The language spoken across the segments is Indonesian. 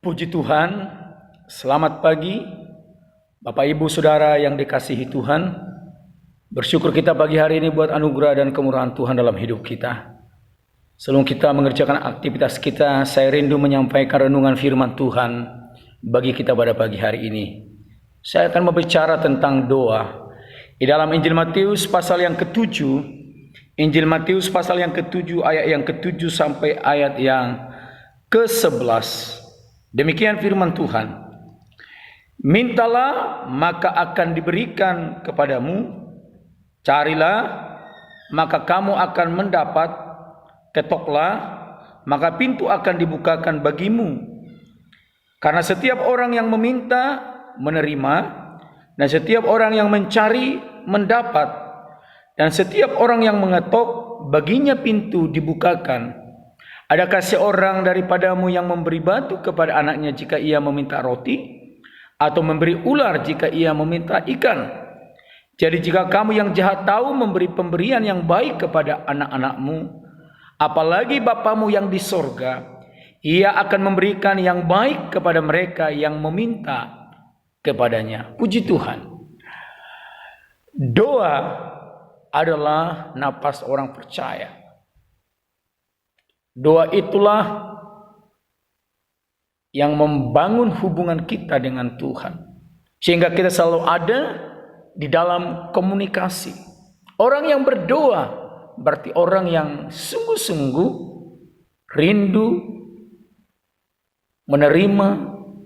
Puji Tuhan, selamat pagi Bapak Ibu Saudara yang dikasihi Tuhan. Bersyukur kita pagi hari ini buat anugerah dan kemurahan Tuhan dalam hidup kita. Sebelum kita mengerjakan aktivitas kita, saya rindu menyampaikan renungan firman Tuhan bagi kita pada pagi hari ini. Saya akan berbicara tentang doa. Di dalam Injil Matius pasal yang ke-7, Injil Matius pasal yang ke-7 ayat yang ke-7 sampai ayat yang ke-11. Demikian firman Tuhan. Mintalah maka akan diberikan kepadamu, carilah maka kamu akan mendapat, ketoklah maka pintu akan dibukakan bagimu. Karena setiap orang yang meminta menerima, dan setiap orang yang mencari mendapat, dan setiap orang yang mengetok baginya pintu dibukakan. Adakah seorang daripadamu yang memberi batu kepada anaknya jika ia meminta roti, atau memberi ular jika ia meminta ikan? Jadi jika kamu yang jahat tahu memberi pemberian yang baik kepada anak-anakmu, apalagi Bapamu yang di sorga, ia akan memberikan yang baik kepada mereka yang meminta kepadanya. Puji Tuhan. Doa adalah napas orang percaya. Doa itulah yang membangun hubungan kita dengan Tuhan, sehingga kita selalu ada di dalam komunikasi. Orang yang berdoa berarti orang yang sungguh-sungguh rindu menerima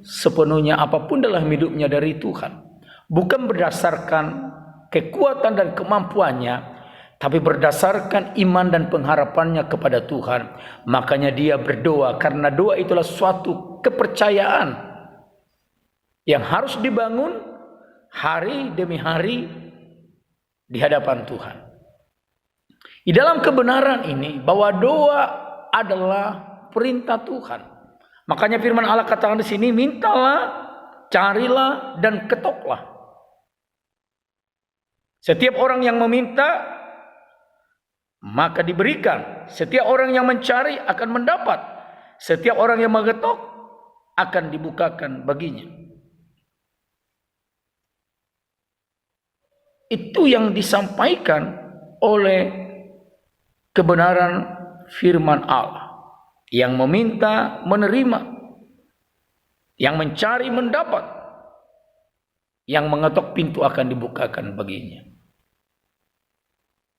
sepenuhnya apapun dalam hidupnya dari Tuhan, bukan berdasarkan kekuatan dan kemampuannya, tapi berdasarkan iman dan pengharapannya kepada Tuhan. Makanya dia berdoa, karena doa itulah suatu kepercayaan yang harus dibangun hari demi hari di hadapan Tuhan. Di dalam kebenaran ini, bahwa doa adalah perintah Tuhan. Makanya firman Allah katakan di sini, mintalah, carilah, dan ketoklah. Setiap orang yang meminta maka diberikan. Setiap orang yang mencari akan mendapat. Setiap orang yang mengetok akan dibukakan baginya. Itu yang disampaikan oleh kebenaran firman Allah. Yang meminta menerima, yang mencari mendapat, yang mengetok pintu akan dibukakan baginya.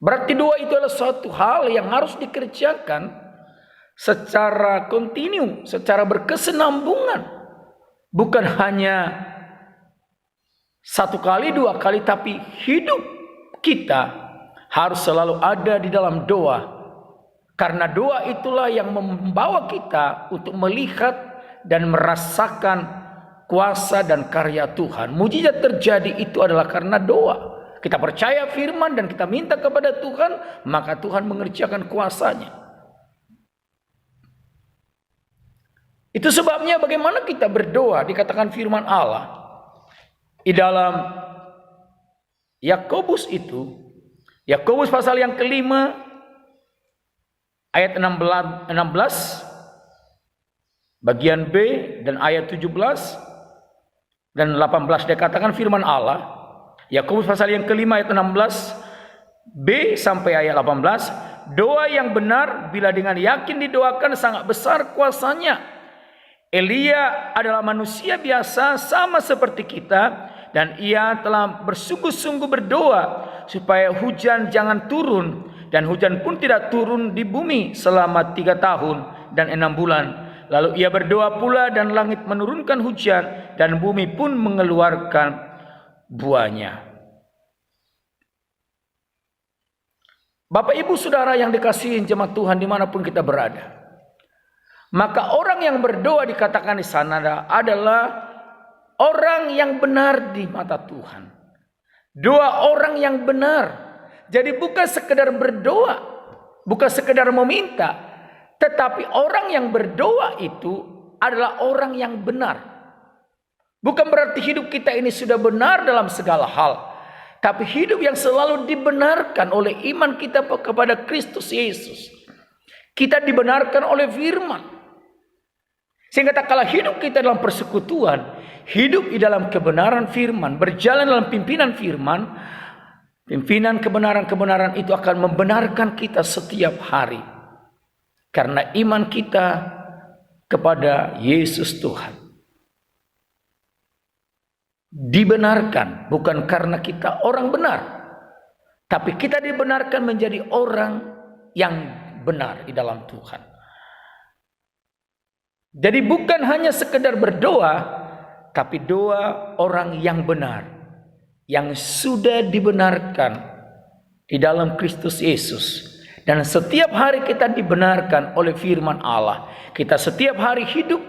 Berarti doa itu adalah suatu hal yang harus dikerjakan secara kontinu, secara berkesinambungan. Bukan hanya satu kali, dua kali, tapi hidup kita harus selalu ada di dalam doa. Karena doa itulah yang membawa kita untuk melihat dan merasakan kuasa dan karya Tuhan. Mujizat terjadi itu adalah karena doa. Kita percaya firman dan kita minta kepada Tuhan, maka Tuhan mengerjakan kuasanya. Itu sebabnya bagaimana kita berdoa, dikatakan firman Allah di dalam Yakobus itu, Yakobus pasal yang kelima ayat 16 bagian B dan ayat 17 dan 18, dikatakan firman Allah. Yakobus pasal yang kelima ayat 16b sampai ayat 18. Doa yang benar bila dengan yakin didoakan sangat besar kuasanya. Elia adalah manusia biasa sama seperti kita, dan ia telah bersungguh-sungguh berdoa supaya hujan jangan turun, dan hujan pun tidak turun di bumi selama 3 tahun dan 6 bulan. Lalu ia berdoa pula dan langit menurunkan hujan dan bumi pun mengeluarkan buahnya. Bapak Ibu Saudara yang dikasihi jemaat Tuhan dimanapun kita berada, maka orang yang berdoa dikatakan di sana adalah orang yang benar di mata Tuhan. Doa orang yang benar. Jadi bukan sekedar berdoa, bukan sekedar meminta, tetapi orang yang berdoa itu adalah orang yang benar. Bukan berarti hidup kita ini sudah benar dalam segala hal, tapi hidup yang selalu dibenarkan oleh iman kita kepada Kristus Yesus. Kita dibenarkan oleh firman. Sehingga tak kalah hidup kita dalam persekutuan, hidup di dalam kebenaran firman, berjalan dalam pimpinan firman, pimpinan kebenaran-kebenaran itu akan membenarkan kita setiap hari. Karena iman kita kepada Yesus Tuhan. Dibenarkan bukan karena kita orang benar, tapi kita dibenarkan menjadi orang yang benar di dalam Tuhan. Jadi bukan hanya sekedar berdoa, tapi doa orang yang benar, yang sudah dibenarkan di dalam Kristus Yesus. Dan setiap hari kita dibenarkan oleh firman Allah. Kita setiap hari hidup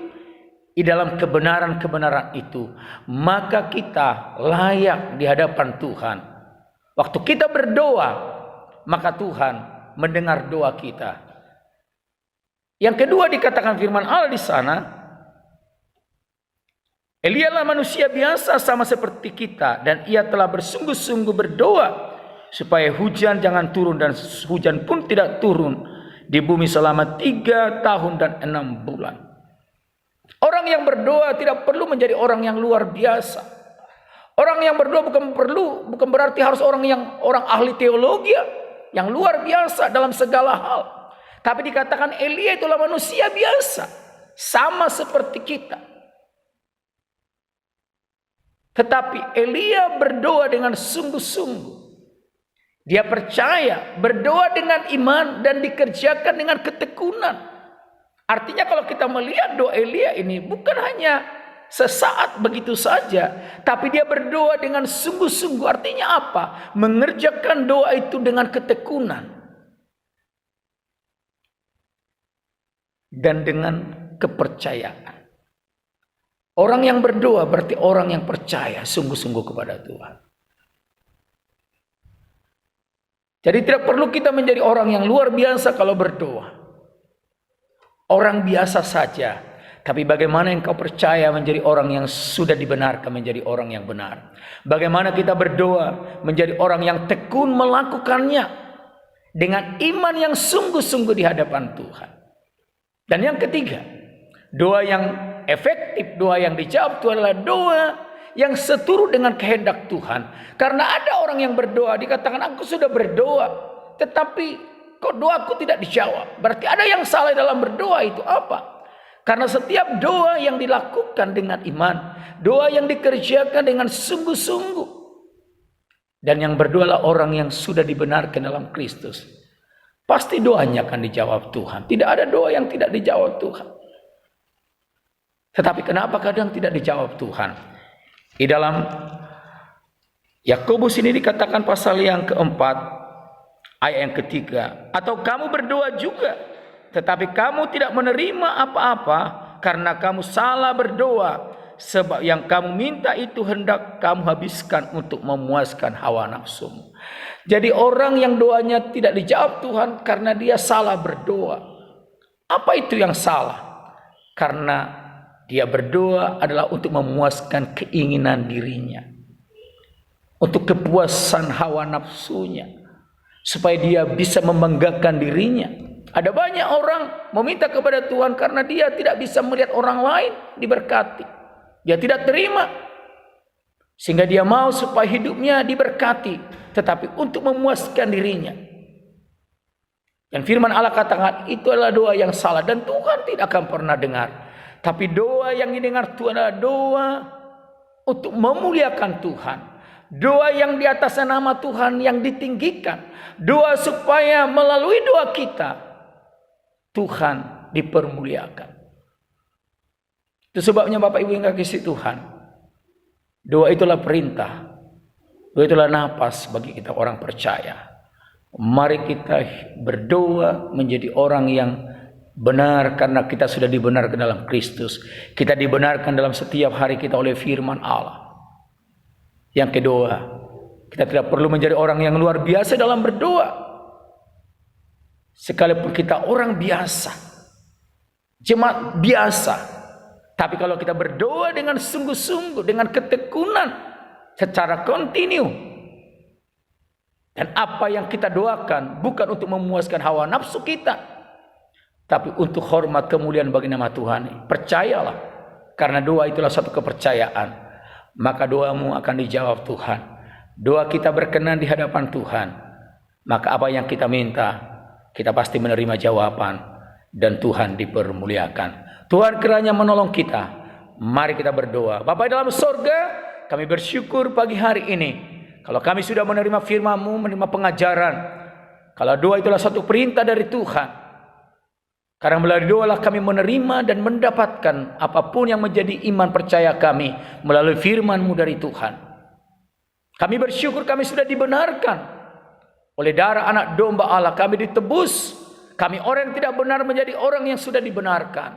di dalam kebenaran-kebenaran itu. Maka kita layak di hadapan Tuhan. Waktu kita berdoa, maka Tuhan mendengar doa kita. Yang kedua dikatakan firman Allah di sana, Elia adalah manusia biasa sama seperti kita, dan ia telah bersungguh-sungguh berdoa supaya hujan jangan turun, dan hujan pun tidak turun di bumi selama 3 tahun dan 6 bulan. Orang yang berdoa tidak perlu menjadi orang yang luar biasa. Orang yang berdoa bukan berarti harus orang ahli teologi yang luar biasa dalam segala hal. Tapi dikatakan Elia itulah manusia biasa, sama seperti kita. Tetapi Elia berdoa dengan sungguh-sungguh. Dia percaya, berdoa dengan iman, dan dikerjakan dengan ketekunan. Artinya kalau kita melihat doa Elia ini bukan hanya sesaat begitu saja, tapi dia berdoa dengan sungguh-sungguh. Artinya apa? Mengerjakan doa itu dengan ketekunan. Dan dengan kepercayaan. Orang yang berdoa berarti orang yang percaya sungguh-sungguh kepada Tuhan. Jadi tidak perlu kita menjadi orang yang luar biasa kalau berdoa. Orang biasa saja. Tapi bagaimana engkau percaya menjadi orang yang sudah dibenarkan menjadi orang yang benar. Bagaimana kita berdoa menjadi orang yang tekun melakukannya. Dengan iman yang sungguh-sungguh di hadapan Tuhan. Dan yang ketiga, doa yang efektif, doa yang dijawab itu adalah doa yang seturut dengan kehendak Tuhan. Karena ada orang yang berdoa, dikatakan aku sudah berdoa, tetapi kok doaku tidak dijawab. Berarti ada yang salah dalam berdoa itu apa? Karena setiap doa yang dilakukan dengan iman, doa yang dikerjakan dengan sungguh-sungguh. Dan yang berdoa adalah orang yang sudah dibenarkan dalam Kristus. Pasti doanya akan dijawab Tuhan. Tidak ada doa yang tidak dijawab Tuhan. Tetapi kenapa kadang tidak dijawab Tuhan? Di dalam Yakobus ini dikatakan pasal yang keempat, ayat yang ketiga. Atau kamu berdoa juga, tetapi kamu tidak menerima apa-apa karena kamu salah berdoa. Sebab yang kamu minta itu hendak kamu habiskan untuk memuaskan hawa nafsumu. Jadi orang yang doanya tidak dijawab Tuhan karena dia salah berdoa. Apa itu yang salah? Karena dia berdoa adalah untuk memuaskan keinginan dirinya. Untuk kepuasan hawa nafsunya. Supaya dia bisa membanggakan dirinya. Ada banyak orang meminta kepada Tuhan karena dia tidak bisa melihat orang lain diberkati. Dia tidak terima. Sehingga dia mau supaya hidupnya diberkati. Tetapi untuk memuaskan dirinya. Dan firman Allah katakan itu adalah doa yang salah. Dan Tuhan tidak akan pernah dengar. Tapi doa yang didengar Tuhan adalah doa untuk memuliakan Tuhan. Doa yang di atas nama Tuhan yang ditinggikan. Doa supaya melalui doa kita Tuhan dipermuliakan. Itu sebabnya Bapak Ibu yang kasih Tuhan. Doa itulah perintah. Doa itulah napas bagi kita orang percaya. Mari kita berdoa menjadi orang yang benar karena kita sudah dibenarkan dalam Kristus. Kita dibenarkan dalam setiap hari kita oleh firman Allah. Yang kedua, kita tidak perlu menjadi orang yang luar biasa dalam berdoa. Sekalipun kita orang biasa, jemaat biasa, tapi kalau kita berdoa dengan sungguh-sungguh, dengan ketekunan, secara kontinu, dan apa yang kita doakan bukan untuk memuaskan hawa nafsu kita, tapi untuk hormat kemuliaan bagi nama Tuhan. Percayalah, karena doa itulah satu kepercayaan, maka doamu akan dijawab Tuhan. Doa kita berkenan di hadapan Tuhan, maka apa yang kita minta, kita pasti menerima jawaban, dan Tuhan dipermuliakan. Tuhan kiranya menolong kita. Mari kita berdoa. Bapa dalam sorga, kami bersyukur pagi hari ini, kalau kami sudah menerima firman-Mu, menerima pengajaran, kalau doa itulah satu perintah dari Tuhan. Karena melalui doalah kami menerima dan mendapatkan apapun yang menjadi iman percaya kami melalui firman-Mu dari Tuhan. Kami bersyukur kami sudah dibenarkan oleh darah anak domba Allah. Kami ditebus. Kami orang yang tidak benar menjadi orang yang sudah dibenarkan.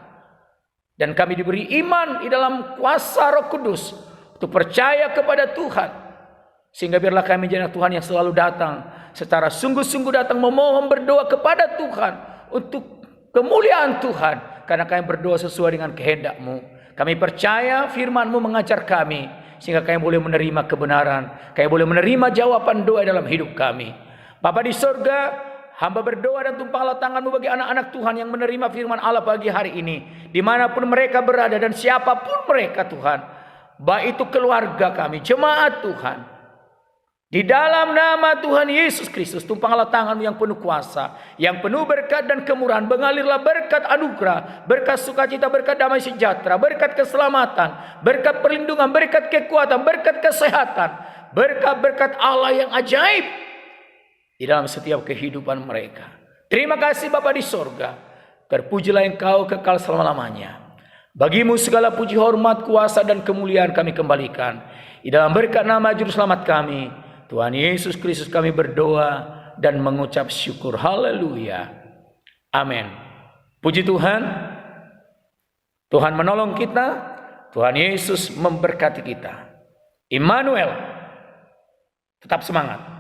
Dan kami diberi iman di dalam kuasa Roh Kudus untuk percaya kepada Tuhan. Sehingga biarlah kami menjadi Tuhan yang selalu datang secara sungguh-sungguh datang memohon berdoa kepada Tuhan untuk kemuliaan Tuhan. Karena kami berdoa sesuai dengan kehendak-Mu. Kami percaya firman-Mu mengajar kami sehingga kami boleh menerima kebenaran. Kami boleh menerima jawaban doa dalam hidup kami. Bapa di sorga, hamba berdoa dan tumpahlah tangan-Mu bagi anak-anak Tuhan yang menerima firman Allah pagi hari ini. Dimanapun mereka berada dan siapapun mereka Tuhan. Baik itu keluarga kami, jemaat Tuhan. Di dalam nama Tuhan Yesus Kristus, tumpahlah tangan-Mu yang penuh kuasa, yang penuh berkat dan kemurahan. Mengalirlah berkat anugerah, berkat sukacita, berkat damai sejahtera, berkat keselamatan, berkat perlindungan, berkat kekuatan, berkat kesehatan, berkat-berkat Allah yang ajaib di dalam setiap kehidupan mereka. Terima kasih Bapa di sorga. Terpujilah Engkau kekal selama-lamanya. Bagimu segala puji, hormat, kuasa dan kemuliaan kami kembalikan. Di dalam berkat nama Juru Selamat kami, Tuhan Yesus Kristus, kami berdoa dan mengucap syukur. Haleluya. Amin. Puji Tuhan. Tuhan menolong kita. Tuhan Yesus memberkati kita. Immanuel. Tetap semangat.